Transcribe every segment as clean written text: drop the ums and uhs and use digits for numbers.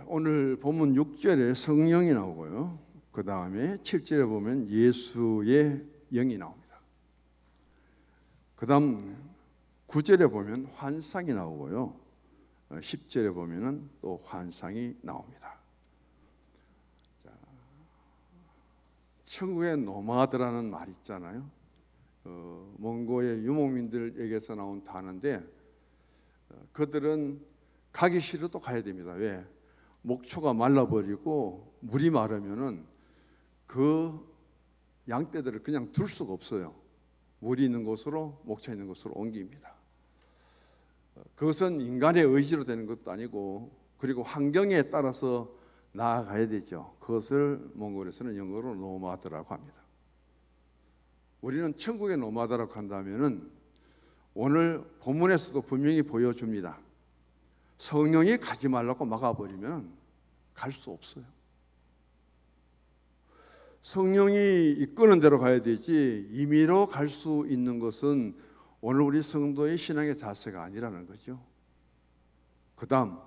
오늘 본문 6절에 성령이 나오고요. 그 다음에 7절에 보면 예수의 영이 나옵니다. 그 다음 9절에 보면 환상이 나오고요. 10절에 보면 또 환상이 나옵니다. 자, 천국의 노마드라는 말 있잖아요. 몽고의 유목민들에게서 나온 단어인데 그들은 가기 싫어도 가야 됩니다. 왜? 목초가 말라버리고 물이 마르면은 그 양떼들을 그냥 둘 수가 없어요. 물이 있는 곳으로 목초 있는 곳으로 옮깁니다. 그것은 인간의 의지로 되는 것도 아니고 그리고 환경에 따라서 나아가야 되죠. 그것을 몽골에서는 영어로 노마드라고 합니다. 우리는 천국의 노마드라고 한다면은 오늘 본문에서도 분명히 보여줍니다. 성령이 가지 말라고 막아버리면 갈 수 없어요. 성령이 이끄는 대로 가야 되지 임의로 갈 수 있는 것은 오늘 우리 성도의 신앙의 자세가 아니라는 거죠. 그 다음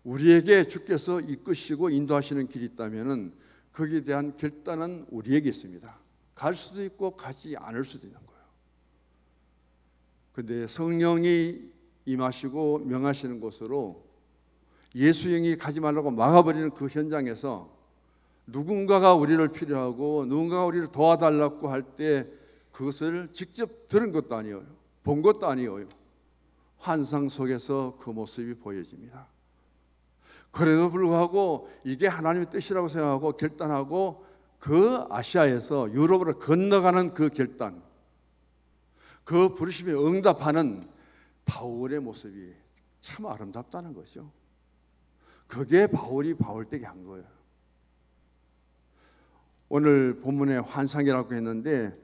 우리에게 주께서 이끄시고 인도하시는 길이 있다면 거기에 대한 결단은 우리에게 있습니다. 갈 수도 있고 가지 않을 수도 있는 거예요. 그런데 성령이 임하시고 명하시는 곳으로 예수 영이 가지 말라고 막아버리는 그 현장에서 누군가가 우리를 필요하고 누군가가 우리를 도와달라고 할 때 그것을 직접 들은 것도 아니에요. 본 것도 아니에요. 환상 속에서 그 모습이 보여집니다. 그래도 불구하고 이게 하나님의 뜻이라고 생각하고 결단하고 그 아시아에서 유럽으로 건너가는 그 결단, 그 부르심에 응답하는 바울의 모습이 참 아름답다는 거죠. 그게 바울이 바울되게 한 거예요. 오늘 본문에 환상이라고 했는데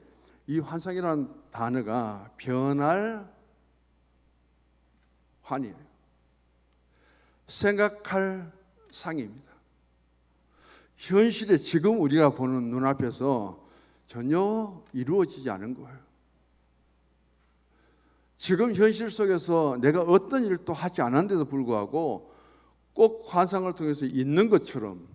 이 환상이라는 단어가 변할 환이에요. 생각할 상입니다. 현실에 지금 우리가 보는 눈앞에서 전혀 이루어지지 않은 거예요. 지금 현실 속에서 내가 어떤 일도 하지 않았는데도 불구하고 꼭 환상을 통해서 있는 것처럼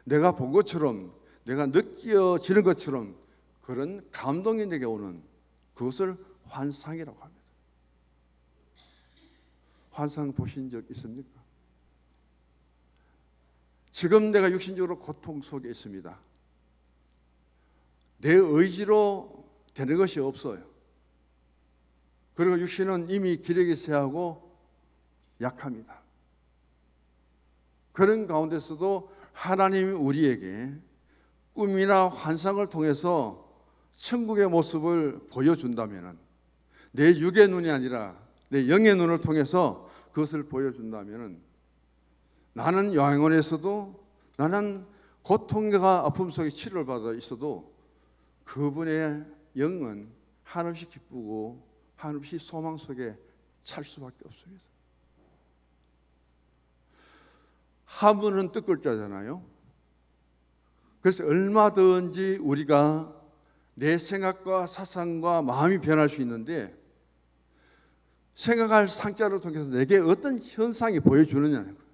내가 본 것처럼 내가 느껴지는 것처럼 그런 감동이 내게 오는 그것을 환상이라고 합니다. 환상 보신 적 있습니까? 지금 내가 육신적으로 고통 속에 있습니다. 내 의지로 되는 것이 없어요. 그리고 육신은 이미 기력이 쇠하고 약합니다. 그런 가운데서도 하나님이 우리에게 꿈이나 환상을 통해서 천국의 모습을 보여준다면 내 육의 눈이 아니라 내 영의 눈을 통해서 그것을 보여준다면 나는 영원에서도 나는 고통과 아픔 속에 치료를 받아 있어도 그분의 영은 한없이 기쁘고 한없이 소망 속에 찰 수밖에 없습니다. 하문은 뜻글자잖아요. 그래서 얼마든지 우리가 내 생각과 사상과 마음이 변할 수 있는데 생각할 상자를 통해서 내게 어떤 현상이 보여주느냐는 거예요.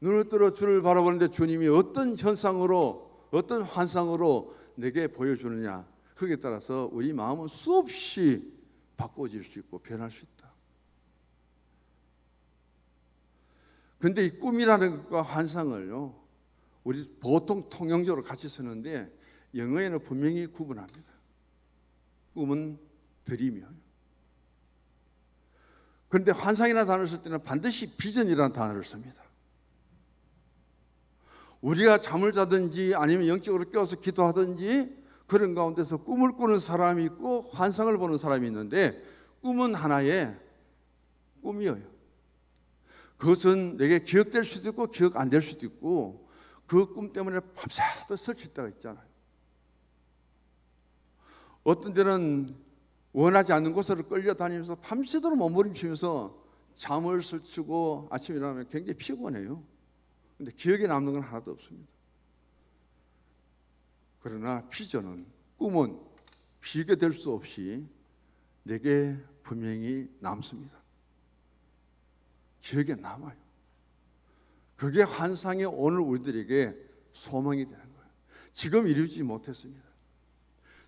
눈을 뜨러 주를 바라보는데 주님이 어떤 현상으로 어떤 환상으로 내게 보여주느냐 거기에 따라서 우리 마음은 수없이 바꿔질 수 있고 변할 수 있다. 그런데 이 꿈이라는 것과 환상을요 우리 보통 통용적으로 같이 쓰는데 영어에는 분명히 구분합니다. 꿈은 드림이에요. 그런데 환상이라는 단어를 쓸 때는 반드시 비전이라는 단어를 씁니다. 우리가 잠을 자든지 아니면 영적으로 깨어서 기도하든지 그런 가운데서 꿈을 꾸는 사람이 있고 환상을 보는 사람이 있는데 꿈은 하나의 꿈이에요. 그것은 내게 기억될 수도 있고 기억 안 될 수도 있고 그 꿈 때문에 밤새도 설칠 때가 있잖아요. 어떤 때는 원하지 않는 곳으로 끌려다니면서 밤새도록 몸부림치면서 잠을 설치고 아침에 일어나면 굉장히 피곤해요. 그런데 기억에 남는 건 하나도 없습니다. 그러나 비전은 꿈은 비교될 수 없이 내게 분명히 남습니다. 기억에 남아요. 그게 환상이 오늘 우리들에게 소망이 되는 거예요. 지금 이루지 못했습니다.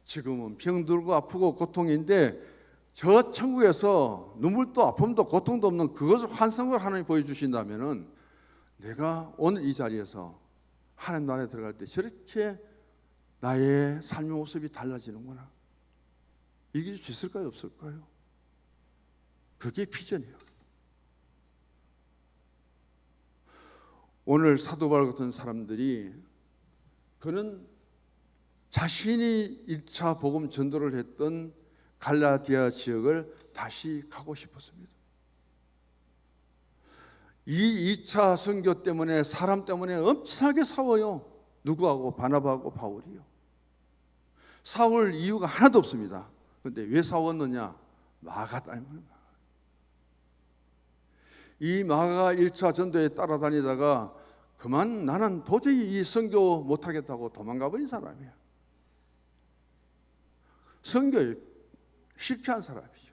지금은 병들고 아프고 고통인데 저 천국에서 눈물도 아픔도 고통도 없는 그것을 환상을 하나님이 보여주신다면은 내가 오늘 이 자리에서 하나님 나라에 들어갈 때 저렇게 나의 삶의 모습이 달라지는구나. 이길 수 있을까요? 없을까요? 그게 비전이에요. 오늘 사도 바울 같은 사람들이 그는 자신이 1차 복음 전도를 했던 갈라디아 지역을 다시 가고 싶었습니다. 이 2차 선교 때문에 사람 때문에 엄청나게 싸워요. 누구하고? 바나바하고 바울이요. 싸울 이유가 하나도 없습니다. 그런데 왜 싸웠느냐? 마가 때문에. 이 마가 1차 전도에 따라다니다가 그만 나는 도저히 이 선교 못하겠다고 도망가 버린 사람이야. 선교에 실패한 사람이죠.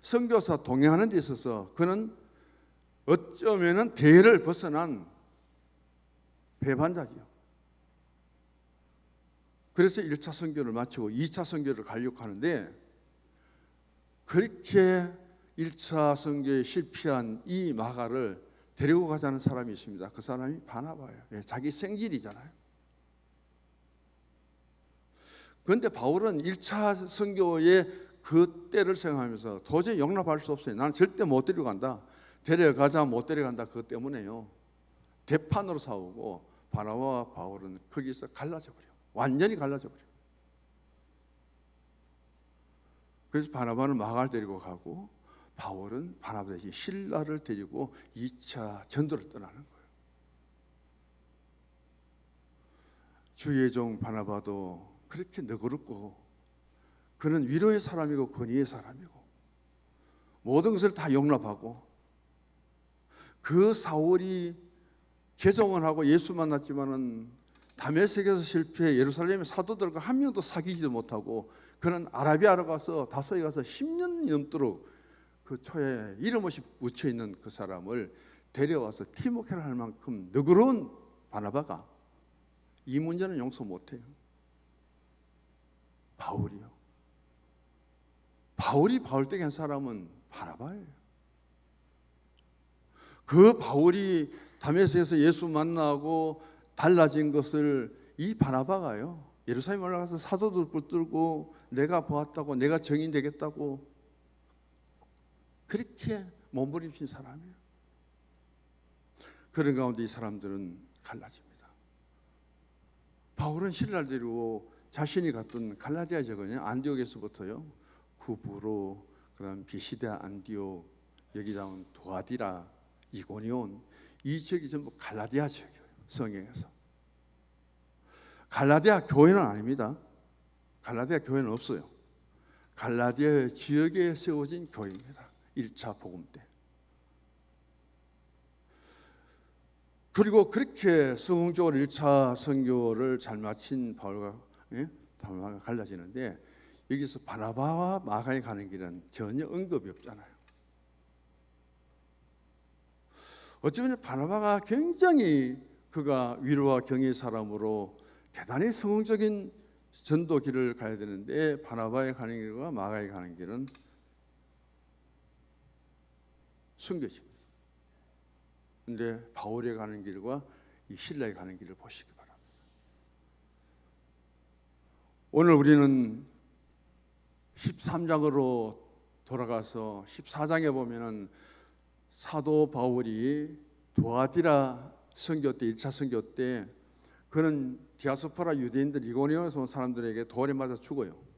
선교사 동행하는 데 있어서 그는 어쩌면은 대를 벗어난 배반자지요. 그래서 1차 선교를 마치고 2차 선교를 가려고 하는데 그렇게 1차 선교에 실패한 이 마가를 데리고 가자는 사람이 있습니다. 그 사람이 바나바예요. 자기 생질이잖아요. 그런데 바울은 1차 선교의 그 때를 생각하면서 도저히 용납할 수 없어요. 나는 절대 못 데려간다. 데려가자 못 데려간다. 그것 때문에요. 대판으로 싸우고 바나바와 바울은 거기서 갈라져 버려요. 완전히 갈라져 버려요. 그래서 바나바는 마가를 데리고 가고 바울은 바나바 대신 실라를 데리고 2차 전도를 떠나는 거예요. 주의 종 바나바도 그렇게 너그럽고 그는 위로의 사람이고 권위의 사람이고 모든 것을 다 용납하고 그 사울이 개종을 하고 예수 만났지만은 다메섹에서 실패해 예루살렘의 사도들과 한 명도 사귀지도 못하고 그는 아라비아로 가서 다소에 가서 10년이 넘도록 그 초에 이름 없이 묻혀 있는 그 사람을 데려와서 팀워크를 할 만큼 너그러운 바나바가 이 문제는 용서 못해요. 바울이요. 바울이 바울되게 한 사람은 바나바예요. 그 바울이 다메섹에서 예수 만나고 달라진 것을 이 바나바가요. 예루살렘 올라가서 사도들 붙들고 내가 보았다고 내가 정인 되겠다고 그렇게 몸부림친 사람이에요. 그런 가운데 이 사람들은 갈라집니다. 바울은 신라를 데리고 자신이 갔던 갈라디아 지역은요, 안디옥에서부터요 구브로, 그다음 비시다, 안디옥, 여기 나온 도아디라, 이고니온, 이 지역이 전부 갈라디아 지역이에요. 성경에서 갈라디아 교회는 아닙니다. 갈라디아 교회는 없어요. 갈라디아 지역에 세워진 교회입니다. 1차 복음 때. 그리고 그렇게 성공적으로 1차 선교를 잘 마친 바울과 바나바가 갈라지는데 여기서 바나바와 마가에 가는 길은 전혀 언급이 없잖아요. 어쩌면 바나바가 굉장히 그가 위로와 경의의 사람으로 대단히 성공적인 전도 길을 가야 되는데 바나바에 가는 길과 마가에 가는 길은 숨겨집니다. 그런데 바울에 가는 길과 이 실라에 가는 길을 보시기 바랍니다. 오늘 우리는 13장으로 돌아가서 14장에 보면은 사도 바울이 도아디라 선교 때 1차 선교 때 그는 디아스포라 유대인들 이고니온에서 온 사람들에게 돌에 맞아 죽어요.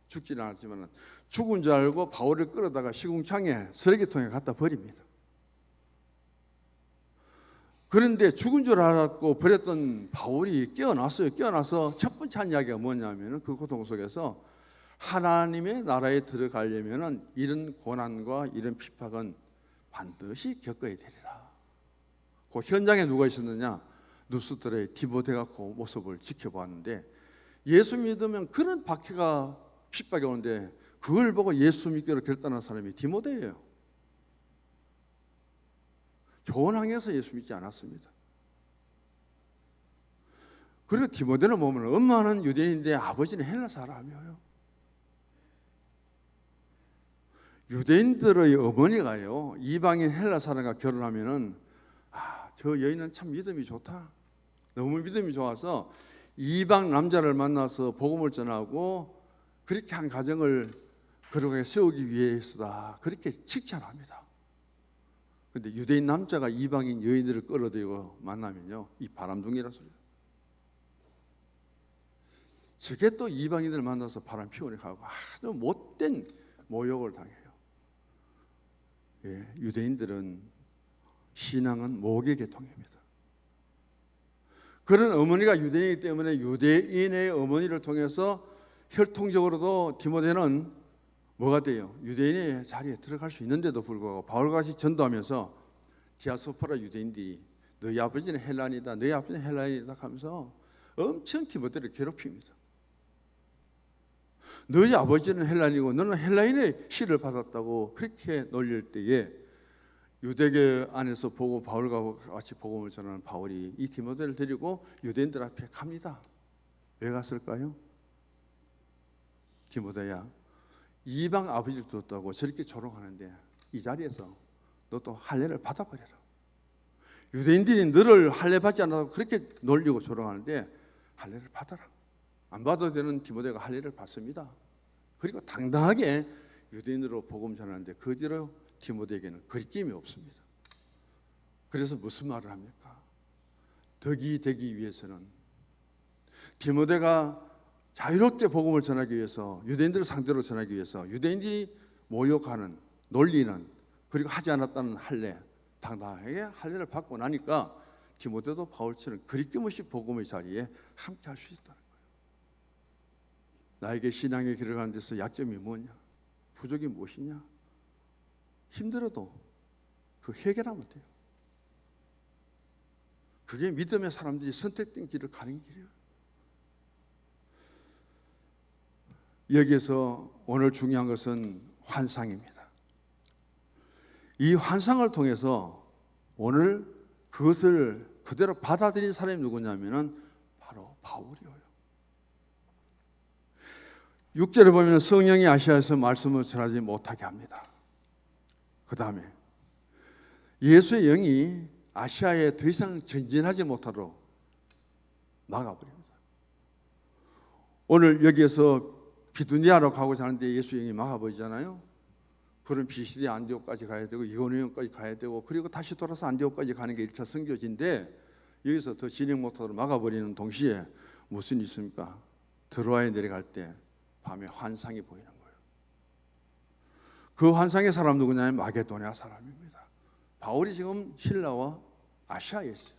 죽지는 않았지만 죽은 줄 알고 바울을 끌어다가 시궁창에 쓰레기통에 갖다 버립니다. 그런데 죽은 줄 알았고 버렸던 바울이 깨어났어요. 깨어나서 첫 번째 한 이야기가 뭐냐면 그 고통 속에서 하나님의 나라에 들어가려면 이런 고난과 이런 핍박은 반드시 겪어야 되리라. 그 현장에 누가 있었느냐? 누스들의 디모데가 그 모습을 지켜보았는데 예수 믿으면 그런 박해가 핍박이 오는데 그걸 보고 예수 믿기로 결단한 사람이 디모데예요. 좋은 환경에서 예수 믿지 않았습니다. 그리고 디모데는 보면 엄마는 유대인인데 아버지는 헬라 사람이에요. 유대인들의 어머니가요, 이방인 헬라 사람과 결혼하면은 저 여인은 참 믿음이 좋다. 너무 믿음이 좋아서 이방 남자를 만나서 복음을 전하고 그렇게 한 가정을 거룩하게 세우기 위해서다. 그렇게 칭찬합니다. 그런데 유대인 남자가 이방인 여인들을 끌어들이고 만나면요, 이 바람둥이라 소리예요. 저게 또 이방인들을 만나서 바람 피우니까 아주 못된 모욕을 당해요. 예, 유대인들은 신앙은 목의 계통입니다. 그런 어머니가 유대인이기 때문에 유대인의 어머니를 통해서 혈통적으로도 디모데는 뭐가 돼요? 유대인의 자리에 들어갈 수 있는데도 불구하고 바울같이 전도하면서 디아스포라 유대인들이 너희 아버지는 헬라인이다, 너희 아버지는 헬라인이다 하면서 엄청 디모데를 괴롭힙니다. 너희 아버지는 헬라인이고 너는 헬라인의 씨를 받았다고 그렇게 놀릴 때에 유대계 안에서 보고 바울과 같이 복음을 전하는 바울이 이 디모데를 데리고 유대인들 앞에 갑니다. 왜 갔을까요? 디모데야, 이방 아버지를 뒀다고 저렇게 조롱하는데 이 자리에서 너 또 할례를 받아버려라. 유대인들이 너를 할례 받지 않아도 그렇게 놀리고 조롱하는데 할례를 받아라. 안 받아도 되는 디모데가 할례를 받습니다. 그리고 당당하게 유대인으로 복음 전하는데 그 뒤로 디모데에게는 거리낌이 없습니다. 그래서 무슨 말을 합니까? 덕이 되기 위해서는 디모데가 자유롭게 복음을 전하기 위해서, 유대인들을 상대로 전하기 위해서 유대인들이 모욕하는, 놀리는, 그리고 하지 않았다는 할례, 당당하게 할례를 받고 나니까 디모데도 바울처럼 거리낌 없이 복음의 자리에 함께 할 수 있다는 거예요. 나에게 신앙의 길을 가는 데서 약점이 뭐냐? 부족이 무엇이냐? 힘들어도 그 해결하면 돼요. 그게 믿음의 사람들이 선택된 길을 가는 길이에요. 여기에서 오늘 중요한 것은 환상입니다. 이 환상을 통해서 오늘 그것을 그대로 받아들인 사람이 누구냐면은 바로 바울이에요. 6절에 보면 성령이 아시아에서 말씀을 전하지 못하게 합니다. 그 다음에 예수의 영이 아시아에 더 이상 전진하지 못하도록 막아버립니다. 오늘 여기에서 비두니아로 가고자 하는데 예수의 영이 막아버리잖아요. 그런 비시디 안디옥까지 가야 되고 이고니온까지 가야 되고 그리고 다시 돌아서 안디옥까지 가는 게 1차 선교지인데 여기서 더 진행 못하도록 막아버리는 동시에 무슨 일이 있습니까? 드로아에 내려갈 때 밤에 환상이 보이는 거예요. 그 환상의 사람 누구냐면 마게도냐 사람입니다. 바울이 지금 힐라와 아시아에 있어요.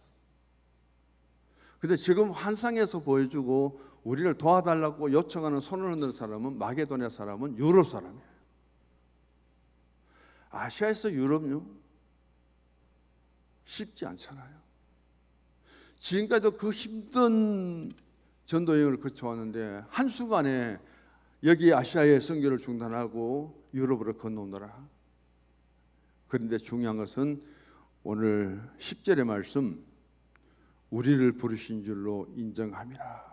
근데 지금 환상에서 보여주고 우리를 도와달라고 요청하는 손을 흔드는 사람은 마게도냐 사람은 유럽 사람이에요. 아시아에서 유럽요? 쉽지 않잖아요. 지금까지도 그 힘든 전도 여행을 거쳐왔는데 한순간에 여기 아시아의 선교를 중단하고 유럽으로 건너오너라. 그런데 중요한 것은 오늘 10절의 말씀, 우리를 부르신 줄로 인정함이라.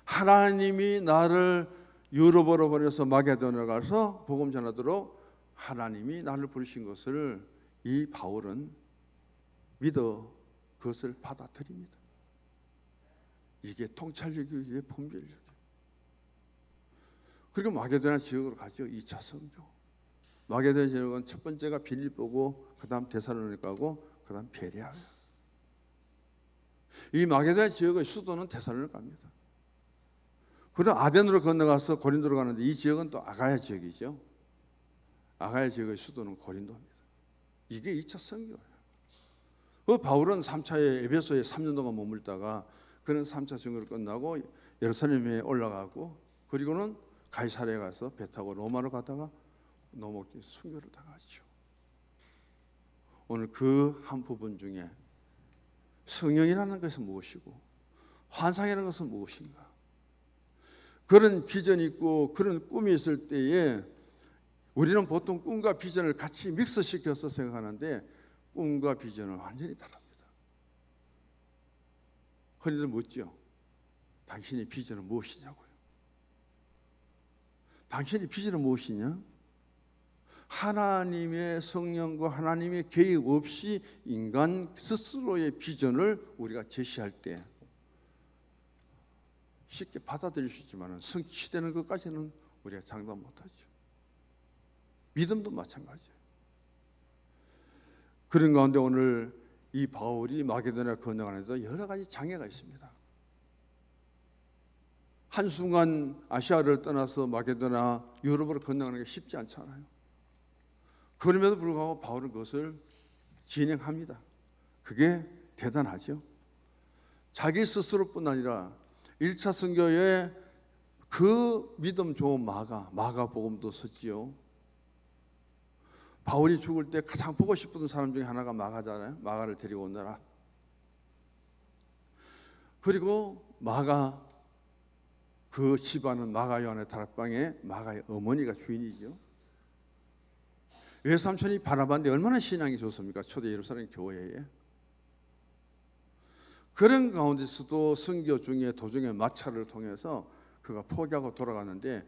하나님이 나를 유럽으로 보내서 마게도냐에 가서 복음 전하도록 하나님이 나를 부르신 것을 이 바울은 믿어 그것을 받아들입니다. 이게 통찰력이에요, 분별력. 그리고 마게도냐 지역으로 가죠. 2차 선교. 마게도냐 지역은 첫 번째가 빌립보고 그 다음 데살로니가고 그 다음 베레아예요. 이 마게도냐 지역의 수도는 데살로니가입니다. 그리고 아덴으로 건너가서 고린도로 가는데 이 지역은 또 아가야 지역이죠. 아가야 지역의 수도는 고린도입니다. 이게 2차 선교예요. 그 바울은 3차에 에베소에 3년 동안 머물다가 그는 3차 선교를 끝나고 예루살렘에 올라가고 그리고는 가이사랴에 가서 배 타고 로마로 가다가 노목기 순교를 당하죠. 오늘 그 한 부분 중에 성령이라는 것은 무엇이고 환상이라는 것은 무엇인가? 그런 비전이 있고 그런 꿈이 있을 때에 우리는 보통 꿈과 비전을 같이 믹스시켜서 생각하는데 꿈과 비전은 완전히 다릅니다. 흔히들 묻죠. 당신의 비전은 무엇이냐고요. 당신의 비전은 무엇이냐? 하나님의 성령과 하나님의 개입 없이 인간 스스로의 비전을 우리가 제시할 때 쉽게 받아들일 수 있지만 성취되는 것까지는 우리가 장담 못하죠. 믿음도 마찬가지예요. 그런 가운데 오늘 이 바울이 마게도냐 건너가는데도 여러 가지 장애가 있습니다. 한순간 아시아를 떠나서 마게도냐 유럽으로 건너가는 게 쉽지 않잖아요. 그럼에도 불구하고 바울은 그것을 진행합니다. 그게 대단하죠. 자기 스스로뿐 아니라 1차 선교에 그 믿음 좋은 마가복음도 썼지요. 바울이 죽을 때 가장 보고 싶은 사람 중에 하나가 마가잖아요. 마가를 데리고 온다라. 그리고 마가 그 집안은 마가 요한의 다락방에 마가의 어머니가 주인이죠. 외삼촌이 바나바인데 얼마나 신앙이 좋습니까? 초대 예루살렘 교회에. 그런 가운데서도 선교 중에 도중에 마차를 통해서 그가 포기하고 돌아가는데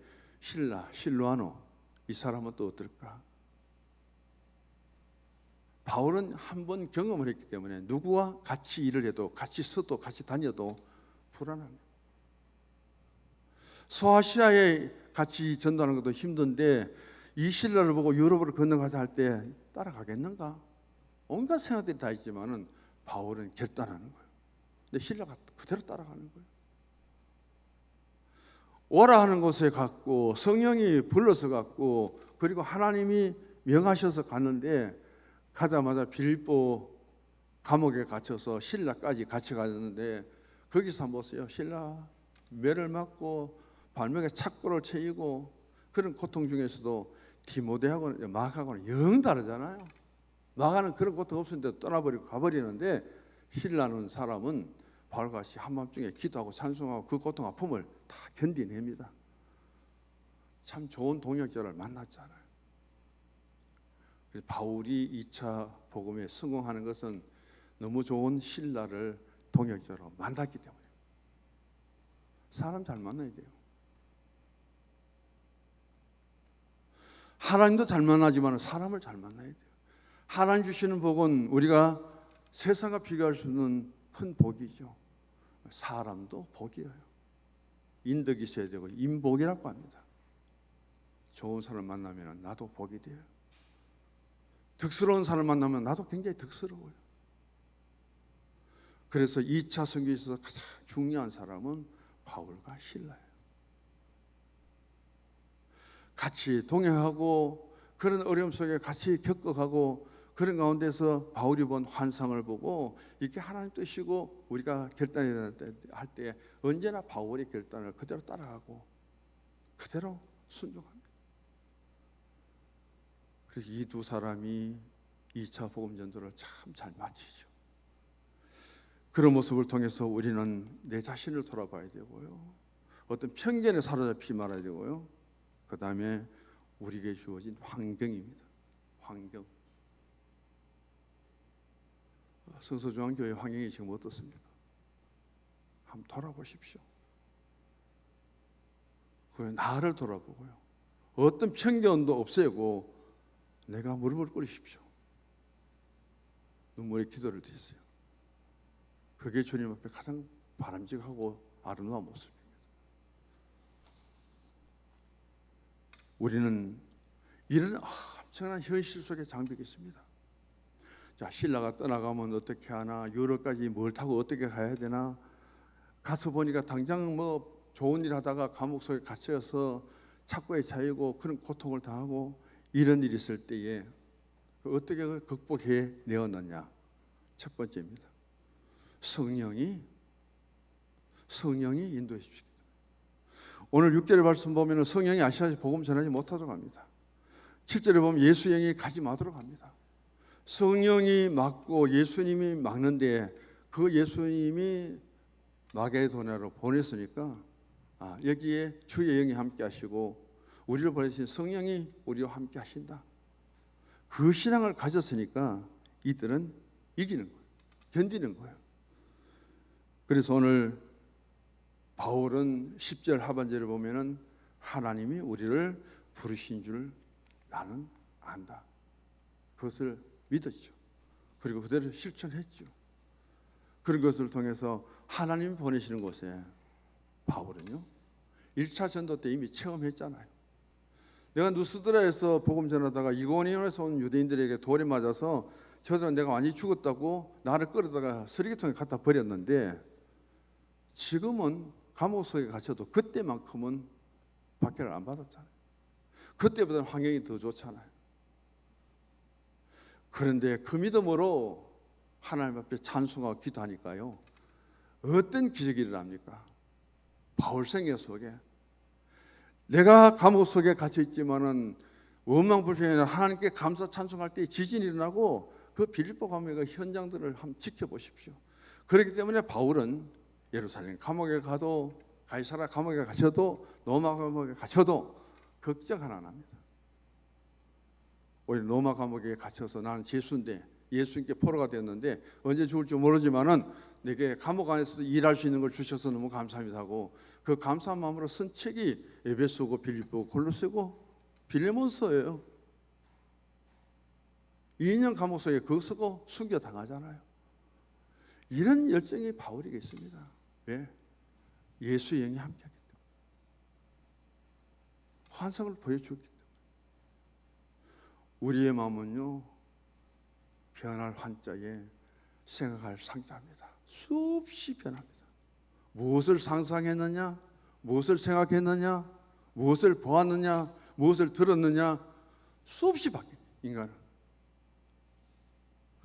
실루아노 이 사람은 또 어떨까? 바울은 한 번 경험을 했기 때문에 누구와 같이 일을 해도 같이 서도 같이 다녀도 불안합니다. 소아시아에 같이 전도하는 것도 힘든데 이 신라를 보고 유럽으로 건너가자 할 때 따라가겠는가? 온갖 생각들이 다 있지만은 바울은 결단하는 거예요. 근데 신라가 그대로 따라가는 거예요. 오라 하는 곳에 갔고 성령이 불러서 갔고 그리고 하나님이 명하셔서 갔는데 가자마자 빌립보 감옥에 갇혀서 신라까지 같이 갔는데 거기서 한번 보세요. 신라 매를 맞고 발목에 착고를 채이고 그런 고통 중에서도 디모데하고는 마가하고는 영 다르잖아요. 마가는 그런 고통 없었는데 떠나버리고 가버리는데 신라는 사람은 바울과 같이 한밤중에 기도하고 찬송하고 그 고통 아픔을 다 견디냅니다. 참 좋은 동역자를 만났잖아요. 그래서 바울이 2차 복음에 성공하는 것은 너무 좋은 신라를 동역자로 만났기 때문에 사람 잘 만나야 돼요. 하나님도 잘 만나지만 사람을 잘 만나야 돼요. 하나님 주시는 복은 우리가 세상과 비교할 수 없는 큰 복이죠. 사람도 복이에요. 인덕이 있어야 되고 인복이라고 합니다. 좋은 사람 만나면 나도 복이 돼요. 덕스러운 사람 만나면 나도 굉장히 덕스러워요. 그래서 2차 선교에 있어서 가장 중요한 사람은 바울과 실라예요. 같이 동행하고 그런 어려움 속에 같이 겪어가고 그런 가운데서 바울이 본 환상을 보고 이게 하나님 뜻이고 우리가 결단해야 할 때 언제나 바울의 결단을 그대로 따라가고 그대로 순종합니다. 그래서 이 두 사람이 2차 복음 전도를 참 잘 마치죠. 그런 모습을 통해서 우리는 내 자신을 돌아봐야 되고요. 어떤 편견에 사로잡히지 말아야 되고요. 그 다음에 우리에게 주어진 환경입니다. 환경. 성서중앙교회 환경이 지금 어떻습니까? 한번 돌아보십시오. 그래 나를 돌아보고요. 어떤 편견도 없애고 내가 무릎을 꿇으십시오. 눈물의 기도를 드리세요. 그게 주님 앞에 가장 바람직하고 아름다운 모습입니다. 우리는 이런 엄청난 현실 속에 잠기고 있습니다. 자, 신라가 떠나가면 어떻게 하나? 유럽까지 뭘 타고 어떻게 가야 되나? 가서 보니까 당장 뭐 좋은 일 하다가 감옥 속에 갇혀서 착고에 차이고 그런 고통을 당하고 이런 일이 있을 때에 어떻게 극복해 내었느냐? 첫 번째입니다. 성령이 인도해 주십시오. 오늘 6절의 말씀 보면 성령이 아시아에 복음 전하지 못하도록 합니다. 7절에 보면 예수님이 가지 마도록 합니다. 성령이 막고 예수님이 막는데 그 예수님이 마게도냐로 보냈으니까 여기에 주의 영이 함께 하시고 우리를 보내신 성령이 우리와 함께 하신다. 그 신앙을 가졌으니까 이들은 이기는 거예요. 견디는 거예요. 그래서 오늘 바울은 10절 하반절을 보면은 하나님이 우리를 부르신 줄 나는 안다. 그것을 믿었죠. 그리고 그대로 실천했죠. 그런 것을 통해서 하나님 보내시는 곳에 바울은요 1차 전도 때 이미 체험했잖아요. 내가 누스드라에서 복음 전하다가 이고니온에서 온 유대인들에게 돌에 맞아서 저들은 내가 완전히 죽었다고 나를 끌어다가 쓰레기통에 갖다 버렸는데 지금은 감옥 속에 갇혀도 그때만큼은 박해를 안 받았잖아요. 그때보다는 환경이 더 좋잖아요. 그런데 그 믿음으로 하나님 앞에 찬송하고 기도하니까요 어떤 기적이 일어납니까? 바울 생애 속에 내가 감옥 속에 갇혀 있지만은 원망불평이나 하나님께 감사 찬송할 때 지진이 일어나고 그 빌립보 감옥의 현장들을 한번 지켜보십시오. 그렇기 때문에 바울은 예루살렘 감옥에 가도 가이사랴 감옥에 갇혀도 로마 감옥에 갇혀도 걱정 하나 안 합니다. 오히려 로마 감옥에 갇혀서 나는 죄수인데 예수님께 포로가 됐는데 언제 죽을지 모르지만은 내게 감옥 안에서 일할 수 있는 걸 주셔서 너무 감사합니다 하고 그 감사한 마음으로 쓴 책이 에베소고 빌립보고 골로새고 빌레몬서예요. 2년 감옥 속에 그거 쓰고 순교 당하잖아요. 이런 열정이 바울에게 있습니다. 왜? 예수의 영이 함께하기 때문에. 환상을 보여주기 때문에. 우리의 마음은요 변할 환자에 생각할 상자입니다. 수없이 변합니다. 무엇을 상상했느냐, 무엇을 생각했느냐, 무엇을 보았느냐, 무엇을 들었느냐 수없이 바뀌어요. 인간은.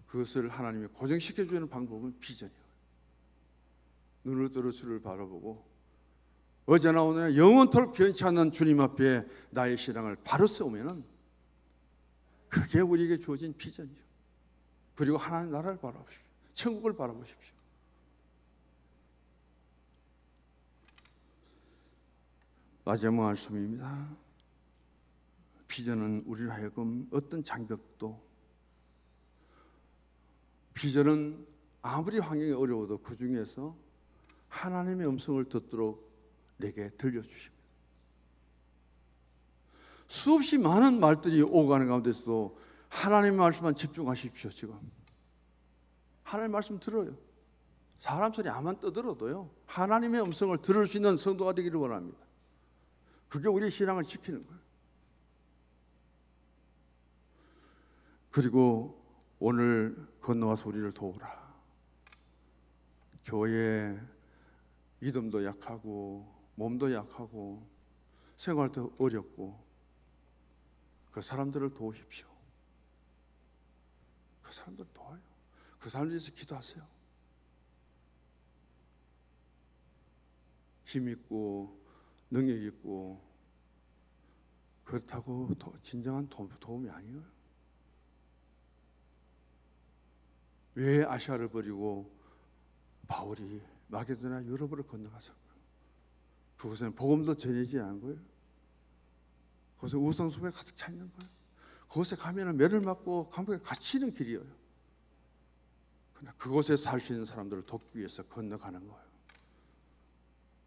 그것을 하나님이 고정시켜주는 방법은 비전이에요. 눈을 들어 주를 바라보고 어제나 오늘 영원토록 변치 않는 주님 앞에 나의 신앙을 바로 세우면은 그게 우리에게 주어진 비전이죠. 그리고 하나님 나라를 바라보십시오. 천국을 바라보십시오. 마지막 말씀입니다. 비전은 우리를 하여금 어떤 장벽도 비전은 아무리 환경이 어려워도 그 중에서 하나님의 음성을 듣도록 내게 들려주십니다. 수없이 많은 말들이 오고 가는 가운데서도 하나님의 말씀만 집중하십시오. 지금 하나님의 말씀 들어요. 사람 소리 아만 떠들어도요 하나님의 음성을 들을 수 있는 성도가 되기를 원합니다. 그게 우리의 신앙을 지키는 거예요. 그리고 오늘 건너와서 우리를 도우라. 교회 믿음도 약하고 몸도 약하고 생활도 어렵고 그 사람들을 도우십시오. 그 사람들 도와요. 그 사람들 위해서 기도하세요. 힘 있고 능력 있고 그렇다고 진정한 도움이 아니에요. 왜 아시아를 버리고 바울이 마게도냐 유럽으로 건너갔을까요? 그곳에는 복음도 전해지지 않은 거예요. 그곳에 우상숭배 가득 차 있는 거예요. 그곳에 가면은 매를 맞고 감옥에 갇히는 길이에요. 그러나 그곳에 살 수 있는 사람들을 돕기 위해서 건너가는 거예요.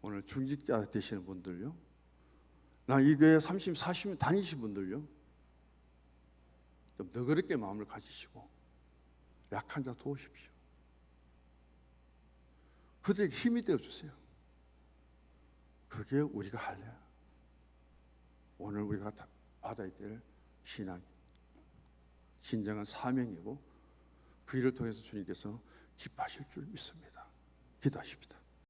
오늘 중직자 되시는 분들요, 나 이 교회 30, 40년 다니신 분들요, 좀 너그럽게 마음을 가지시고 약한 자 도우십시오. 그들에게 힘이 되어주세요. 그게 우리가 할래. 오늘 우리가 받아야 될 신앙, 진정한 사명이고 그 일을 통해서 주님께서 기뻐하실 줄 믿습니다. 기도하십니다.